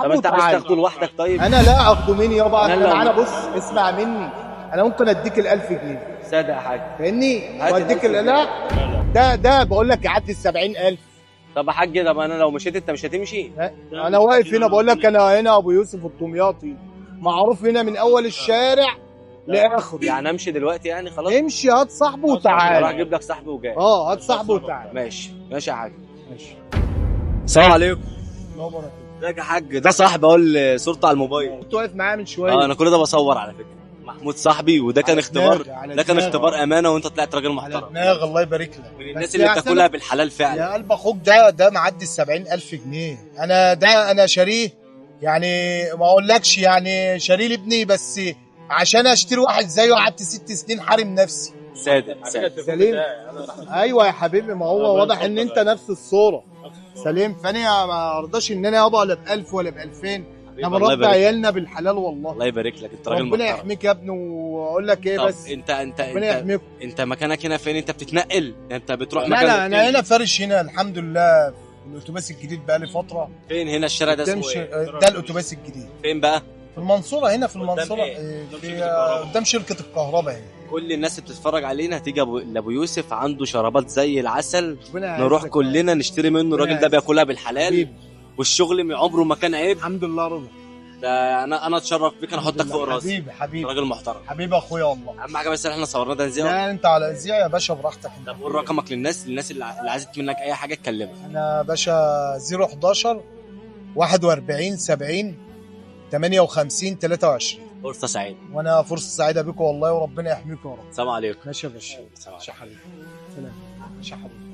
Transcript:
طب انت عايز تاخده لوحدك طيب؟ انا لا اخده مني يابا، أنا انا لو- معانا. بص اسمع مني، انا ممكن اديك ال1000 جنيه صادق يا حاج. فاهمني، هات واديك ال1000 لا ده بقول لك يعدي ال70,000. طب يا حاج، طب انا لو مشيت انت مش هتمشي؟ انا واقف هنا بقول لك، انا هنا ابو يوسف الدمياطي، معروف هنا من اول الشارع لاخره. يعني امشي دلوقتي يعني خلاص؟ امشي، هات صاحبه اروح وتعالى. اجيب لك صاحبي وجاي. هات صاحبه وتعالى. ماشي ماشي يا حاج. ماشي. السلام عليكم. الله يبارك فيك. ازيك يا حاج؟ ده صاحبي اهو اللي صورته على الموبايل. كنت واقف معاه من شويه. انا كل ده بصور على فكره. محمود صاحبي، وده كان على اختبار. دماغي، على ده كان دماغي. اختبار امانه، وانت طلعت راجل على محترم. دماغ، الله يبارك لك. من الناس بس اللي يا بتاكلها سلام. بالحلال فعلا. يا قلب اخوك ده معدي ال70,000 جنيه. انا شاريه، يعني ما اقولكش يعني شاريه لابني، بس عشان اشتري واحد زيه قعدت 6 سنين حارم نفسي. صادق صادق. سليم. ايوه يا حبيبي، ما هو واضح ان انت نفس الصوره. سليم. فانا ما ارضاش ان انا يابا ولا ب1000 ولا ب2000. احنا الله بنربي يبارك. عيالنا بالحلال والله. الله يبارك لك، انت راجل ربنا محترم. يحميك يا ابني، واقول لك ايه طب بس. انت ربنا يحميك. انت مكانك هنا فين؟ انت بتتنقل؟ انت بتروح لا مكان لا، انا هنا فارش هنا الحمد لله. الاتوبيس الجديد بقى لي فتره. فين هنا الشارع ده اسمه ايه؟ ده الاتوبيس الجديد فين بقى؟ في المنصوره، هنا في المنصوره. إيه؟ في قدام شركه الكهرباء هنا. كل الناس اللي بتتفرج علينا هتيجي لابو يوسف، عنده شرابات زي العسل. ربنا نروح يعزك. كلنا نشتري منه. الراجل ده يعزك. بياكلها بالحلال، حبيبي. والشغل عمره ما كان عيب. الحمد لله رضا. ده انا اتشرف بيك، انا احطك فوق راسي. حبيبي حبيبي راجل محترم. حبيبي اخويا والله. اهم حاجه بس ان احنا صورنا ده نزيع. لا انت على اذيع يا باشا براحتك. طب قول رقمك للناس اللي عايزه منك اي حاجه تكلمها. انا باشا 011 41 70 58 23. فرصه سعيده. وانا فرصه سعيده بكم والله، وربنا يحميكم يا رب. السلام عليكم. ماشي يا باشا. سلام ماشي يا حبيبي. سلام. ماشي يا حبيبي.